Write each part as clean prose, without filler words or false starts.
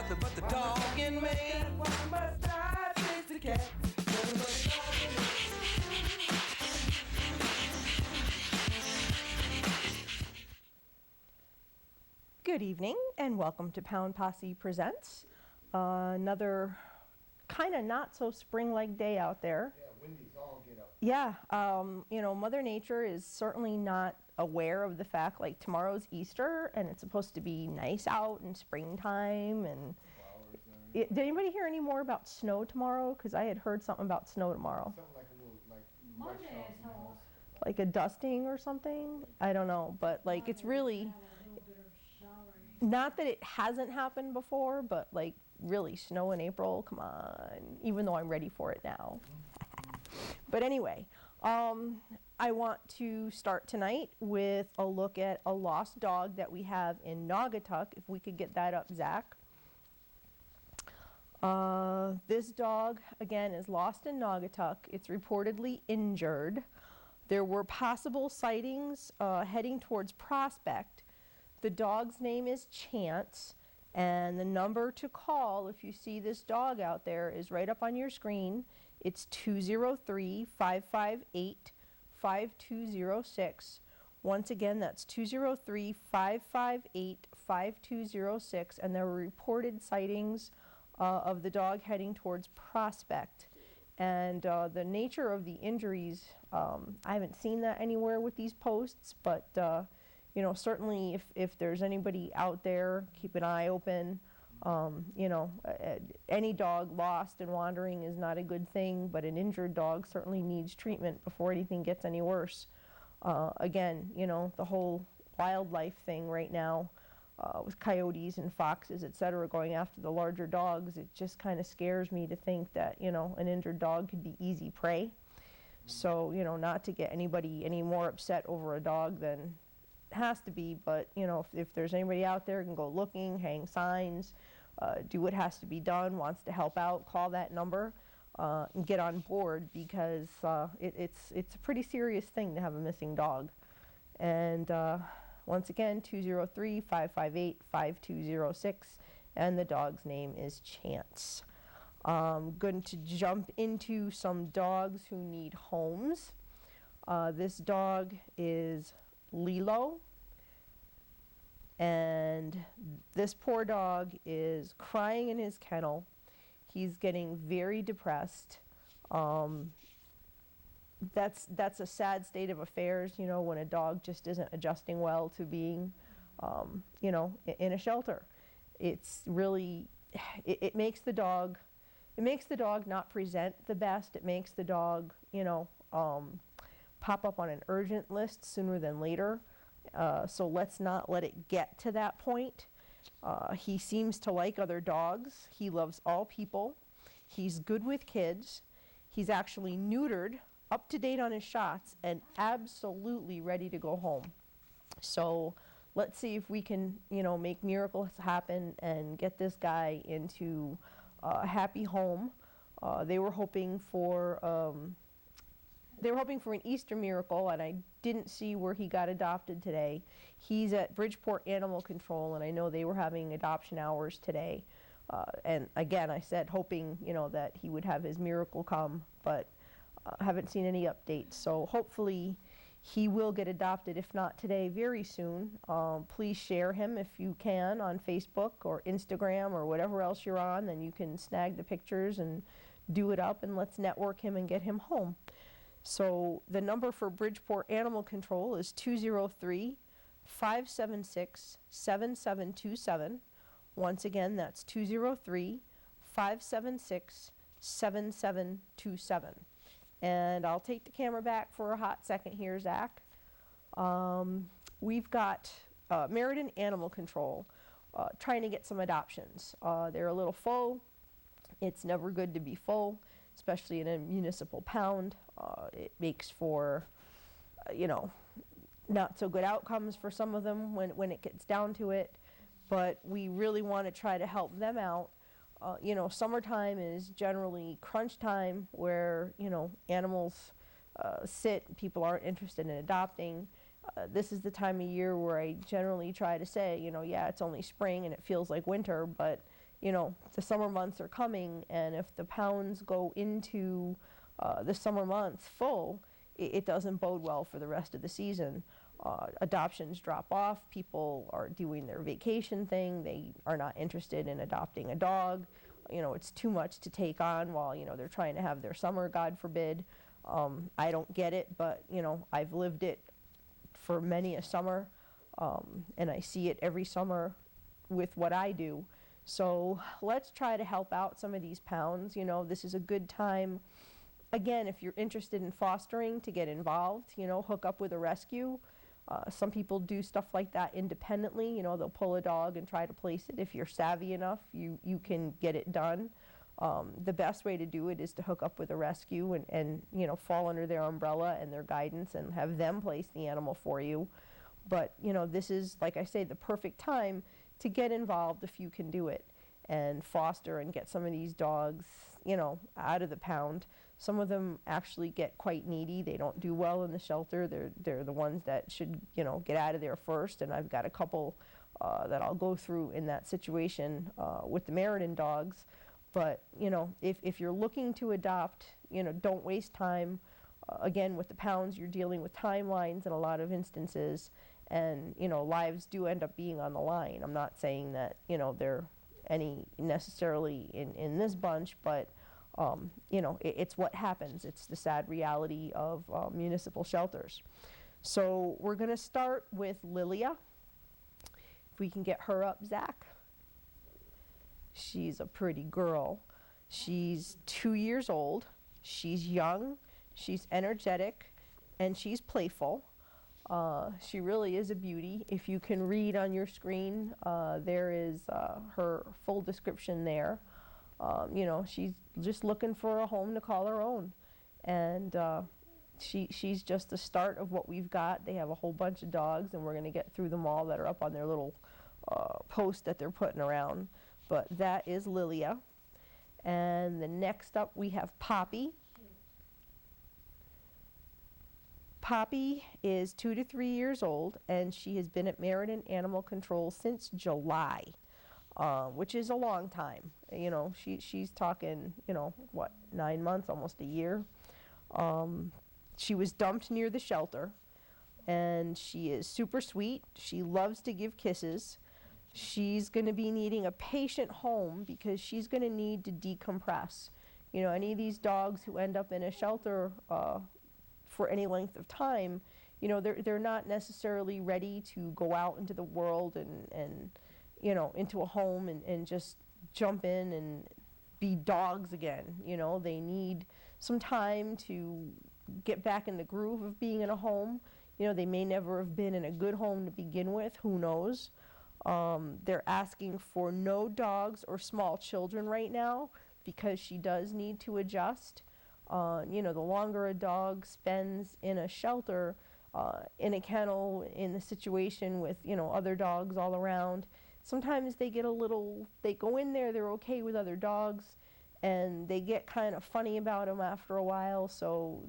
nothing but the dog in me. Why must I chase the cat? Good evening and welcome to Pound Posse Presents. Another kind of not so spring-like day out there. Yeah, windy's all get up. Yeah, you know, Mother Nature is certainly not aware of the fact, like, tomorrow's Easter and it's supposed to be nice out and springtime and... Did anybody hear any more about snow tomorrow? Because I had heard something about snow tomorrow. Something like a little, like Monday is how. Like a dusting or something? I don't know, but like it's really... Not that it hasn't happened before, but like really snow in April, come on, even though I'm ready for it now. But anyway, I want to start tonight with a look at a lost dog that we have in Naugatuck, if we could get that up, Zach. This dog, again, is lost in Naugatuck. It's reportedly injured. There were possible sightings heading towards Prospect. The dog's name is Chance, and the number to call if you see this dog out there is right up on your screen. It's 203-558-5206. Once again, that's 203-558-5206, and there were reported sightings of the dog heading towards Prospect. And the nature of the injuries, I haven't seen that anywhere with these posts, but you know, certainly if there's anybody out there, keep an eye open. You know, any dog lost and wandering is not a good thing, but an injured dog certainly needs treatment before anything gets any worse. Again, you know, the whole wildlife thing right now with coyotes and foxes, etc., going after the larger dogs, it just kind of scares me to think that, you know, an injured dog could be easy prey. So, you know, not to get anybody any more upset over a dog than has to be, but you know, if there's anybody out there who can go looking, hang signs, do what has to be done, wants to help out, call that number and get on board, because it's a pretty serious thing to have a missing dog. And once again, 203-558-5206, and the dog's name is Chance. Going to jump into some dogs who need homes. This dog is Lilo, and this poor dog is crying in his kennel. He's getting very depressed. That's a sad state of affairs, you know, when a dog just isn't adjusting well to being, you know, in a shelter. It's really, it makes the dog not present the best. It makes the dog, you know, pop up on an urgent list sooner than later. So let's not let it get to that point. He seems to like other dogs. He loves all people. He's good with kids. He's actually neutered, up to date on his shots, and absolutely ready to go home. So let's see if we can, you know, make miracles happen and get this guy into a happy home. They were hoping for an Easter miracle, and I didn't see where he got adopted today. He's at Bridgeport Animal Control, and I know they were having adoption hours today. And again, I said hoping, you know, that he would have his miracle come, but haven't seen any updates. So hopefully he will get adopted, if not today, very soon. Please share him if you can on Facebook or Instagram or whatever else you're on. Then you can snag the pictures and do it up, and let's network him and get him home. So the number for Bridgeport Animal Control is 203-576-7727. Once again, that's 203-576-7727. And I'll take the camera back for a hot second here, Zach. We've got Meriden Animal Control trying to get some adoptions. They're a little full. It's never good to be full, especially in a municipal pound. It makes for, you know, not so good outcomes for some of them when it gets down to it. But we really want to try to help them out. You know, summertime is generally crunch time where, you know, animals sit, people aren't interested in adopting. This is the time of year where I generally try to say, you know, yeah, it's only spring and it feels like winter, but the summer months are coming, and if the pounds go into the summer months full, it doesn't bode well for the rest of the season. Adoptions drop off. People are doing their vacation thing. They are not interested in adopting a dog. It's too much to take on while, they're trying to have their summer, God forbid. I don't get it, but, I've lived it for many a summer, and I see it every summer with what I do. So let's try to help out some of these pounds. This is a good time, again, if you're interested in fostering, to get involved, hook up with a rescue. Some people do stuff like that independently. They'll pull a dog and try to place it. If you're savvy enough, you can get it done. The best way to do it is to hook up with a rescue and fall under their umbrella and their guidance and have them place the animal for you. But, this is, like I say, the perfect time to get involved if you can do it and foster and get some of these dogs, out of the pound. Some of them actually get quite needy. They don't do well in the shelter. They're the ones that should, get out of there first. And I've got a couple that I'll go through in that situation with the Meriden dogs. But, if you're looking to adopt, don't waste time. Again, with the pounds, you're dealing with timelines in a lot of instances. And, lives do end up being on the line. I'm not saying that, they're any necessarily in this bunch, but it's what happens. It's the sad reality of municipal shelters. So we're going to start with Lilia. If we can get her up, Zach. She's a pretty girl. She's 2 years old. She's young. She's energetic. And she's playful. She really is a beauty. If you can read on your screen, there is her full description there. She's just looking for a home to call her own. And she's just the start of what we've got. They have a whole bunch of dogs, and we're going to get through them all that are up on their little post that they're putting around. But that is Lilia. And the next up we have Poppy. Poppy is 2 to 3 years old, and she has been at Meriden Animal Control since July. Which is a long time. She's talking, 9 months, almost a year. She was dumped near the shelter, and she is super sweet. She loves to give kisses. She's going to be needing a patient home because she's going to need to decompress. Any of these dogs who end up in a shelter for any length of time, they're not necessarily ready to go out into the world and into a home and just jump in and be dogs again. They need some time to get back in the groove of being in a home. They may never have been in a good home to begin with. Who knows? They're asking for no dogs or small children right now because she does need to adjust. The longer a dog spends in a shelter, in a kennel, in the situation with, other dogs all around, sometimes they get they go in there, they're okay with other dogs, and they get kind of funny about them after a while. So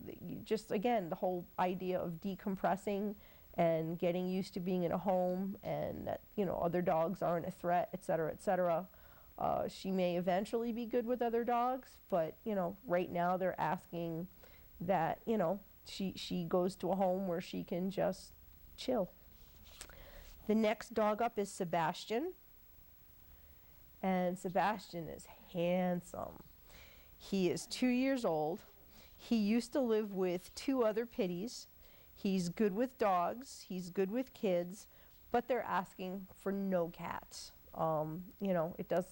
again, the whole idea of decompressing and getting used to being in a home and that, other dogs aren't a threat, et cetera, et cetera. She may eventually be good with other dogs, but, right now they're asking that, she goes to a home where she can just chill. The next dog up is Sebastian. And Sebastian is handsome. He is 2 years old. He used to live with 2 other pitties. He's good with dogs. He's good with kids, but they're asking for no cats.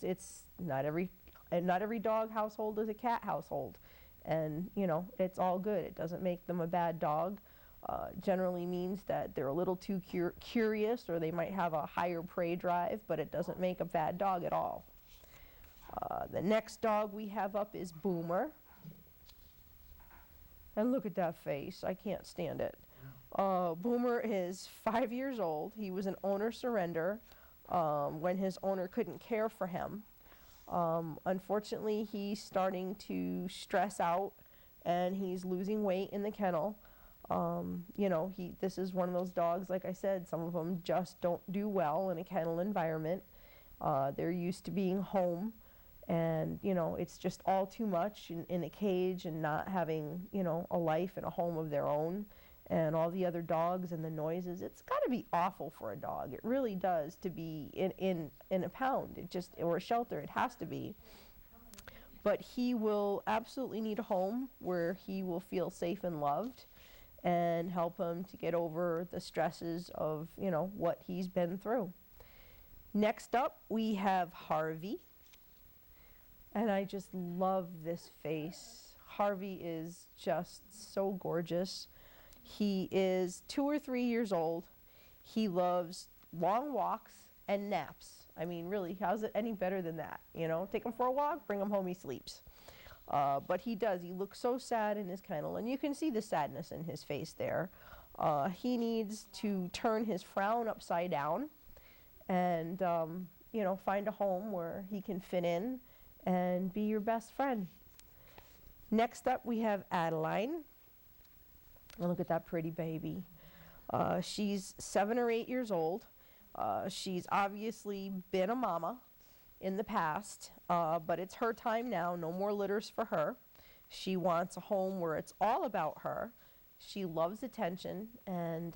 It's not every dog household is a cat household, and it's all good. It doesn't make them a bad dog. Generally means that they're a little too curious, or they might have a higher prey drive, but it doesn't make a bad dog at all. The next dog we have up is Boomer. And look at that face. I can't stand it. Boomer is 5 years old. He was an owner surrender when his owner couldn't care for him. Unfortunately, he's starting to stress out, and he's losing weight in the kennel. This is one of those dogs, like I said, some of them just don't do well in a kennel environment. They're used to being home, and, you know, it's just all too much in a cage and not having, you know, a life and a home of their own, and all the other dogs and the noises. It's got to be awful for a dog. It really does, to be in a pound, or a shelter. It has to be. But he will absolutely need a home where he will feel safe and loved, and help him to get over the stresses of, you know, what he's been through. Next up, we have Harvey. And I just love this face. Harvey is just so gorgeous. He is 2 or 3 years old. He loves long walks and naps. I mean, really, how's it any better than that? You know, take him for a walk, bring him home, he sleeps. But he does. He looks so sad in his kennel, and you can see the sadness in his face there. He needs to turn his frown upside down and, you know, find a home where he can fit in and be your best friend. Next up, we have Adeline. Oh, look at that pretty baby. She's 7 or 8 years old. She's obviously been a mama in the past, but it's her time now. No more litters for her. She wants a home where it's all about her. She loves attention, and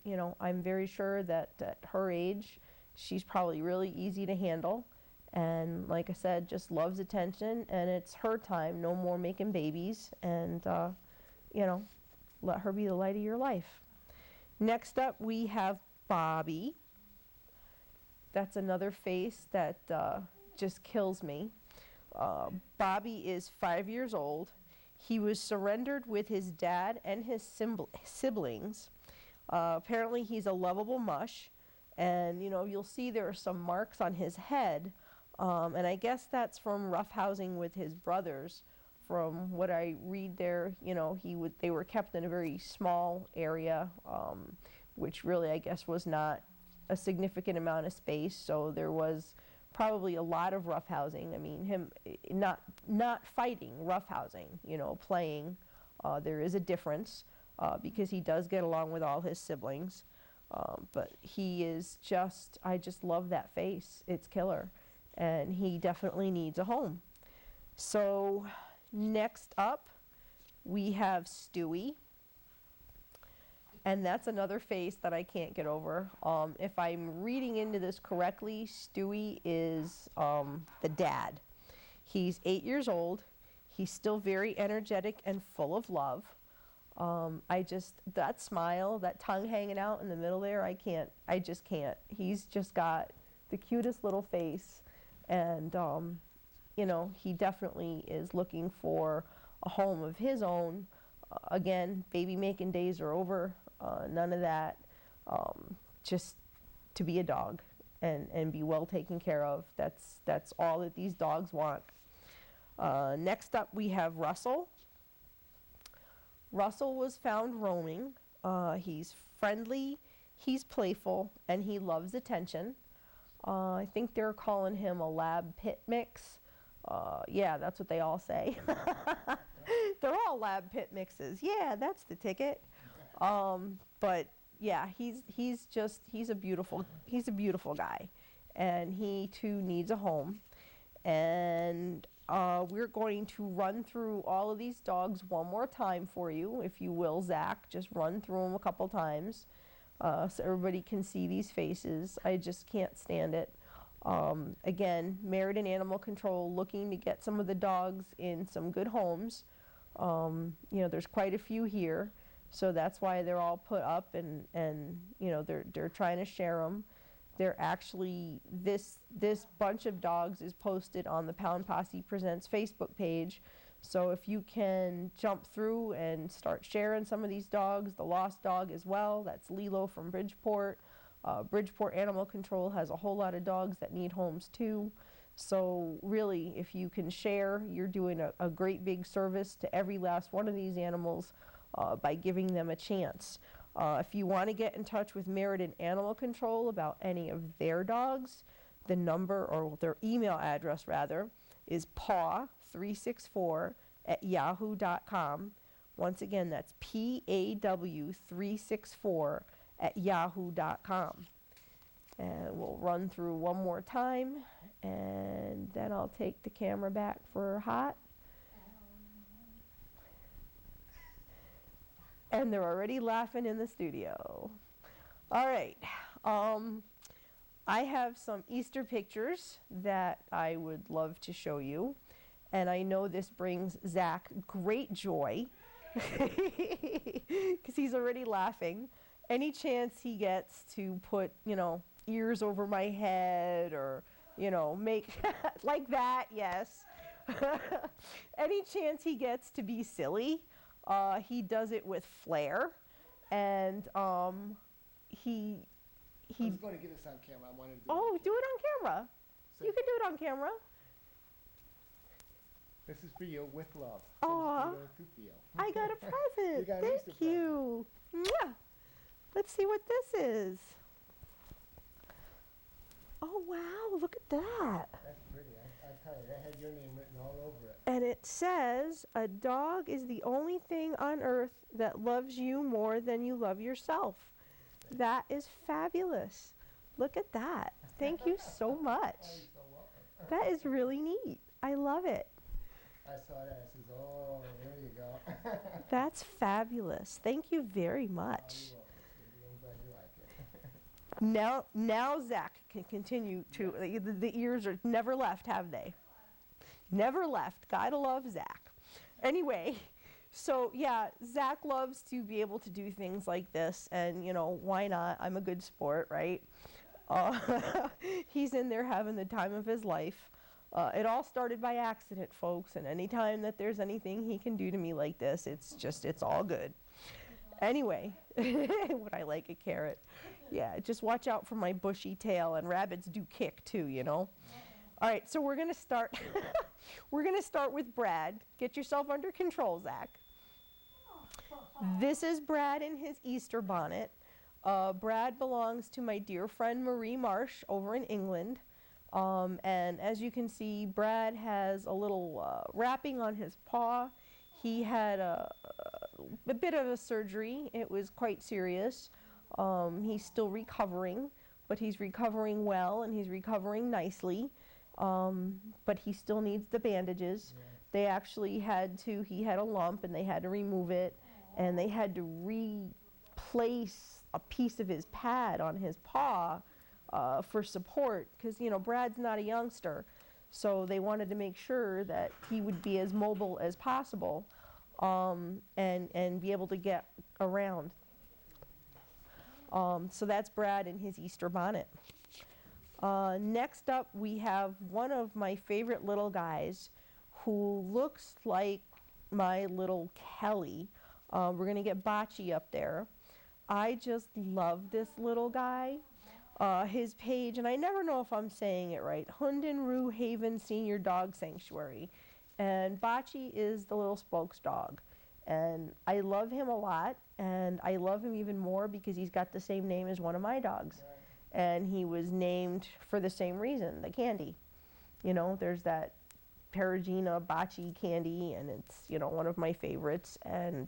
you know, I'm very sure that at her age, she's probably really easy to handle. And like I said, just loves attention, and it's her time. No more making babies, and you know, let her be the light of your life. Next up, we have Bobby. That's another face that just kills me. Bobby is 5 years old. He was surrendered with his dad and his siblings. Apparently, he's a lovable mush, and you know, you'll see there are some marks on his head. And I guess that's from roughhousing with his brothers. From what I read there, you know, they were kept in a very small area, which really, I guess, was not a significant amount of space. So there was probably a lot of roughhousing. I mean, him not fighting, roughhousing, you know, playing. There is a difference because he does get along with all his siblings. But he is just, I just love that face. It's killer. And he definitely needs a home. So next up, we have Stewie. And that's another face that I can't get over. If I'm reading into this correctly, Stewie is the dad. He's 8 years old. He's still very energetic and full of love. That smile, that tongue hanging out in the middle there, I just can't. He's just got the cutest little face. And, you know, he definitely is looking for a home of his own. Again, baby making days are over. None of that. Just to be a dog and be well taken care of. That's all that these dogs want. Next up, we have Russell. Russell was found roaming. He's friendly, he's playful, and he loves attention. I think they're calling him a lab pit mix. Yeah, that's what they all say. They're all lab pit mixes. Yeah, that's the ticket. But yeah, he's a beautiful guy, and he too needs a home. And we're going to run through all of these dogs one more time for you, if you will, Zach. Just run through them a couple times. So everybody can see these faces. I just can't stand it. Again, Meriden Animal Control looking to get some of the dogs in some good homes. You know, there's quite a few here, so that's why they're all put up, and you know, they're trying to share them. They're actually, this bunch of dogs is posted on the Pound Posse Presents Facebook page. So if you can jump through and start sharing some of these dogs, the lost dog as well, that's Lilo from Bridgeport. Bridgeport Animal Control has a whole lot of dogs that need homes too. So really, if you can share, you're doing a great big service to every last one of these animals by giving them a chance. If you want to get in touch with Meriden Animal Control about any of their dogs, the number, or their email address rather, is paw364@yahoo.com. Once again, that's PAW364@yahoo.com. And we'll run through one more time, and then I'll take the camera back for hot. And they're already laughing in the studio. All right. I have some Easter pictures that I would love to show you. And I know this brings Zach great joy because he's already laughing. Any chance he gets to put, ears over my head or, make like that, yes. Any chance he gets to be silly, he does it with flair. And he I was going to get this on camera. I wanted to do it on camera. So You can do it on camera. this is for you with love. Aw, I got a present. You got an Thank Easter present. you. Mwah. Let's see what this is. Oh, wow, look at that. That's pretty. I tell you, that had your name written all over it. And it says, a dog is the only thing on earth that loves you more than you love yourself. That is fabulous. Look at that. Thank you so much. Oh, you're so welcome. That is really neat. I love it. I saw that. I says, oh, there you go. That's fabulous. Thank you very much. You're welcome, sweetie. I'm glad you like it. Now Zach can continue to, the ears are never left, have they? Never left. Gotta love Zach. Anyway, so yeah, Zach loves to be able to do things like this, and why not? I'm a good sport, right? He's in there having the time of his life. It all started by accident, folks, and anytime that there's anything he can do to me like this, it's all good. Anyway, would I like a carrot? Yeah, just watch out for my bushy tail, and rabbits do kick too, All right, so we're gonna start. We're gonna start with Brad. Get yourself under control, Zach. This is Brad in his Easter bonnet. Brad belongs to my dear friend Marie Marsh over in England. And as you can see, Brad has a little wrapping on his paw. He had a bit of a surgery. It was quite serious. He's still recovering, but he's recovering well and he's recovering nicely. But he still needs the bandages. Yeah. They actually he had a lump and they had to remove it, and they had to replace a piece of his pad on his paw for support, because Brad's not a youngster, so they wanted to make sure that he would be as mobile as possible, and be able to get around. So that's Brad in his Easter bonnet. Next up, we have one of my favorite little guys who looks like my little Kelly. We're going to get Bocce up there. I just love this little guy. His page, and I never know if I'm saying it right, Hundenrue Haven Senior Dog Sanctuary. And Bocce is the little spokes dog. And I love him a lot, and I love him even more because he's got the same name as one of my dogs. Right. And he was named for the same reason, the candy. There's that Perugina Bocce candy, and it's, one of my favorites. And,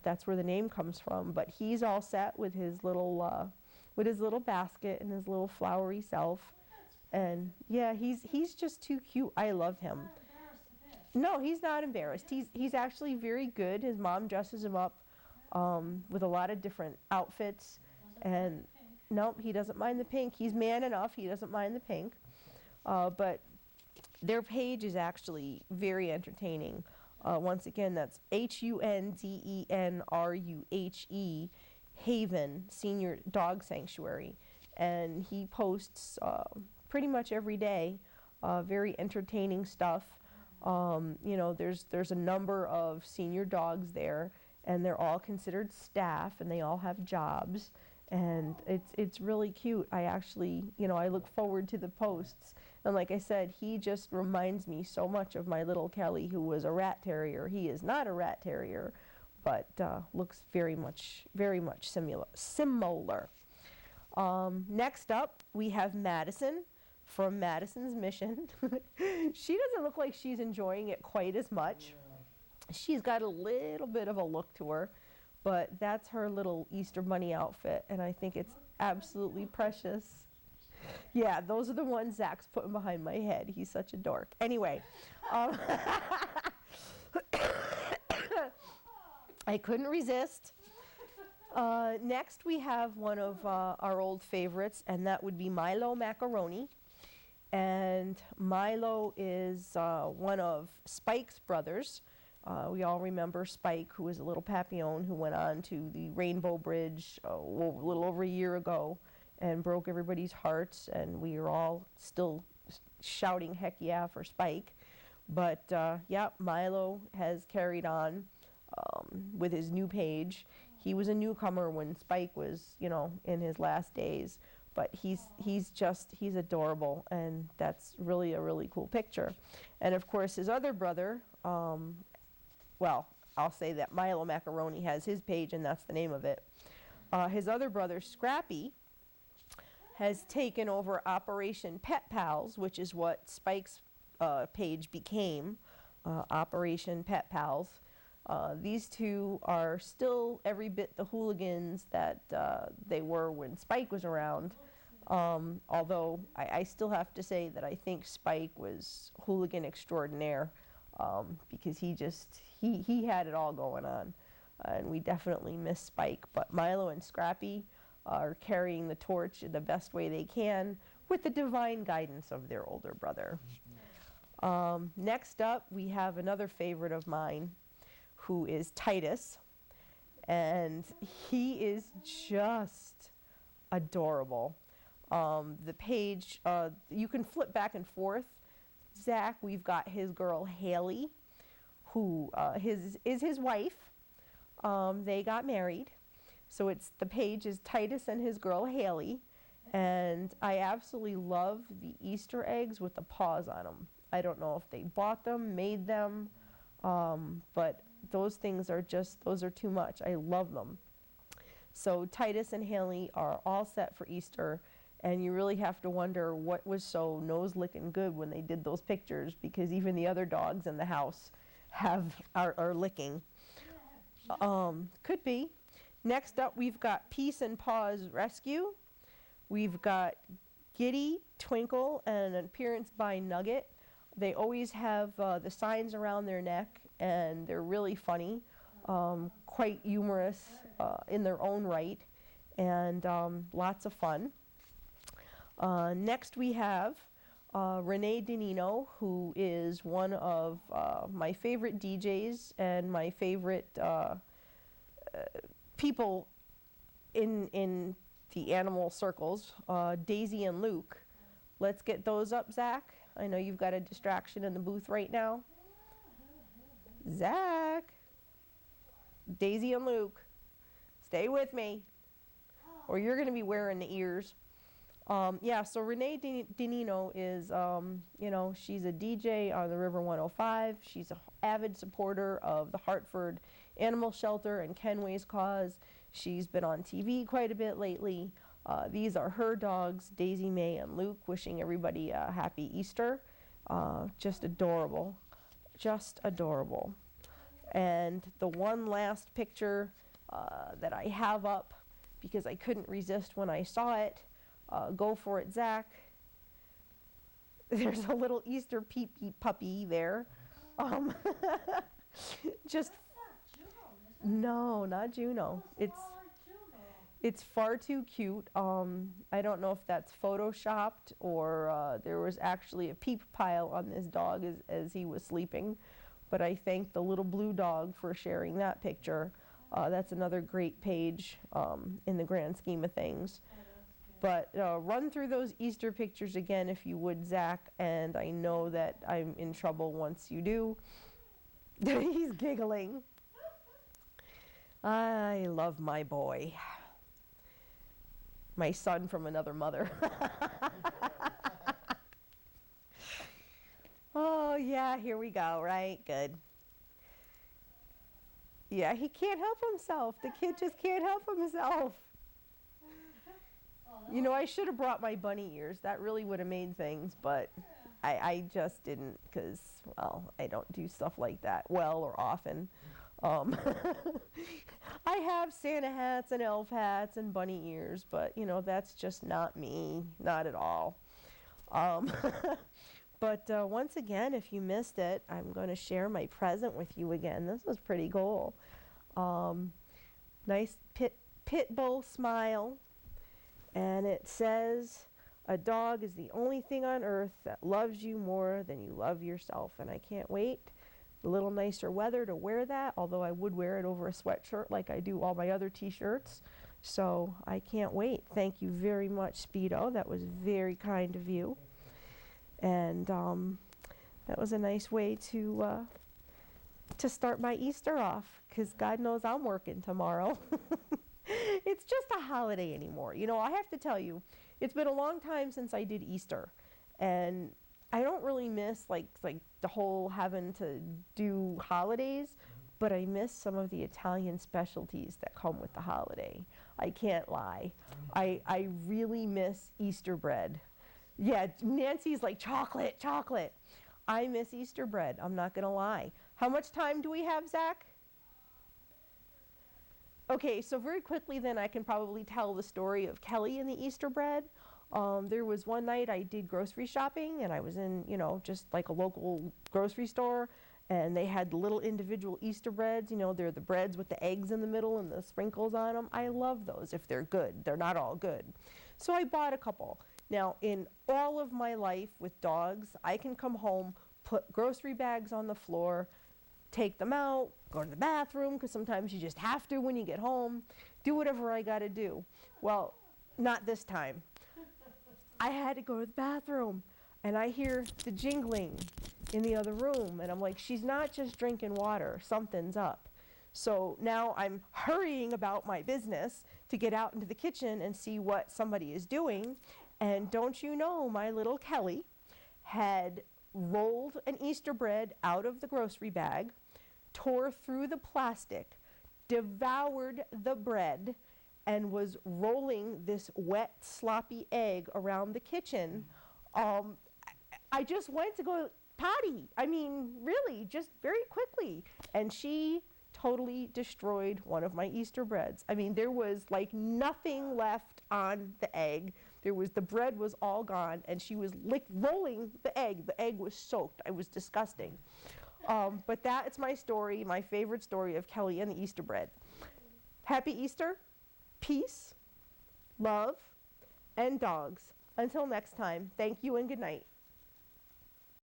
that's where the name comes from. But he's all set with his little basket and his little flowery self. And yeah, he's just too cute. I love him. No, he's not embarrassed. He's actually very good. His mom dresses him up with a lot of different outfits. And nope, he doesn't mind the pink. He's man enough. He doesn't mind the pink. But their page is actually very entertaining. Once again, that's HUNDENRUHE Haven Senior Dog Sanctuary. And he posts pretty much every day very entertaining stuff. There's a number of senior dogs there, and they're all considered staff, and they all have jobs. And it's really cute. I actually, I look forward to the posts. And like I said, he just reminds me so much of my little Kelly, who was a rat terrier. He is not a rat terrier, but looks very much similar. Next up, we have Madison from Madison's Mission. She doesn't look like she's enjoying it quite as much. Yeah. She's got a little bit of a look to her, but that's her little Easter bunny outfit, and I think absolutely precious. Yeah, those are the ones Zach's putting behind my head. He's such a dork. Anyway, I couldn't resist. Next, we have one of our old favorites, and that would be Milo Macaroni. And Milo is one of Spike's brothers. We all remember Spike, who was a little Papillon who went on to the Rainbow Bridge a little over a year ago and broke everybody's hearts, and we are all still shouting heck yeah for Spike. But yeah, Milo has carried on with his new page. He was a newcomer when Spike was, you know, in his last days, but he's adorable, and that's really a really cool picture. And of course his other brother, well, I'll say that Milo Macaroni has his page, and that's the name of it. His other brother, Scrappy, has taken over Operation Pet Pals, which is what Spike's page became, Operation Pet Pals. These two are still every bit the hooligans that they were when Spike was around, although I still have to say that I think Spike was hooligan extraordinaire, because he had it all going on, and we definitely miss Spike. But Milo and Scrappy are carrying the torch in the best way they can with the divine guidance of their older brother. Next up, we have another favorite of mine, who is Titus, and he is just adorable. The page, you can flip back and forth. Zach, we've got his girl Haley, who is his wife. They got married. So the page is Titus and his girl Haley, and I absolutely love the Easter eggs with the paws on them. I don't know if they bought them, made them, but those things are those are too much. I love them. So Titus and Haley are all set for Easter, and you really have to wonder what was so nose-licking good when they did those pictures, because even the other dogs in the house are licking. Could be. Next up, we've got Peace and Paws Rescue. We've got Giddy, Twinkle, and an appearance by Nugget. They always have the signs around their neck, and they're really funny, quite humorous in their own right, and lots of fun. Next we have Renee Danino, who is one of my favorite DJs and my favorite people in the animal circles, Daisy and Luke. Let's get those up, Zach. I know you've got a distraction in the booth right now. Zach, Daisy and Luke, stay with me, or you're going to be wearing the ears. Yeah, so Renee Danino is, you know, she's a DJ on the River 105. She's an avid supporter of the Hartford Animal Shelter and Kenway's cause. She's been on TV quite a bit lately. These are her dogs, Daisy, May, and Luke, wishing everybody a happy Easter. Just adorable. Just adorable. And the one last picture that I have up, because I couldn't resist when I saw it, go for it, Zach. There's a little Easter peep puppy there. Just no, not Juno. It's far too cute. I don't know if that's photoshopped or there was actually a peep pile on this dog as he was sleeping. But I thank the little blue dog for sharing that picture. That's another great page in the grand scheme of things. But run through those Easter pictures again if you would, Zach, and I know that I'm in trouble once you do. He's giggling. I love my boy. My son from another mother. Oh, yeah, here we go, right? Good. Yeah, he can't help himself. The kid just can't help himself. You know, I should have brought my bunny ears. That really would have made things, but I just didn't because, well, I don't do stuff like that well or often. Um, I have Santa hats and elf hats and bunny ears, but that's just not me, not at all. Um, but once again, if you missed it, I'm going to share my present with you again. This was pretty cool. Nice pit bull smile, and it says, "A dog is the only thing on earth that loves you more than you love yourself." And I can't wait a little nicer weather to wear that, although I would wear it over a sweatshirt like I do all my other t-shirts. So I can't wait. Thank you very much, Speedo. That was very kind of you. And that was a nice way to start my Easter off, because God knows I'm working tomorrow. It's just a holiday anymore. I have to tell you, it's been a long time since I did Easter, and I don't really miss like the whole having to do holidays, but I miss some of the Italian specialties that come with the holiday. I can't lie. I really miss Easter bread. Yeah, Nancy's like, chocolate, chocolate. I miss Easter bread. I'm not going to lie. How much time do we have, Zach? Okay, so very quickly then I can probably tell the story of Kelly and the Easter bread. There was one night I did grocery shopping, and I was in, just like a local grocery store, and they had the little individual Easter breads. They're the breads with the eggs in the middle and the sprinkles on them. I love those if they're good. They're not all good. So I bought a couple. Now, in all of my life with dogs, I can come home, put grocery bags on the floor, take them out, go to the bathroom, because sometimes you just have to when you get home, do whatever I got to do. Well, not this time. I had to go to the bathroom, and I hear the jingling in the other room, and I'm like, she's not just drinking water, something's up. So now I'm hurrying about my business to get out into the kitchen and see what somebody is doing, and don't you know, my little Kelly had rolled an Easter bread out of the grocery bag, tore through the plastic, devoured the bread, and was rolling this wet, sloppy egg around the kitchen. I just went to go potty. I mean, really, just very quickly. And she totally destroyed one of my Easter breads. I mean, there was like nothing left on the egg. The bread was all gone, and she was rolling the egg. The egg was soaked. It was disgusting. But that's my story, my favorite story of Kelly and the Easter bread. Happy Easter, peace, love, and dogs. Until next time, thank you and good night.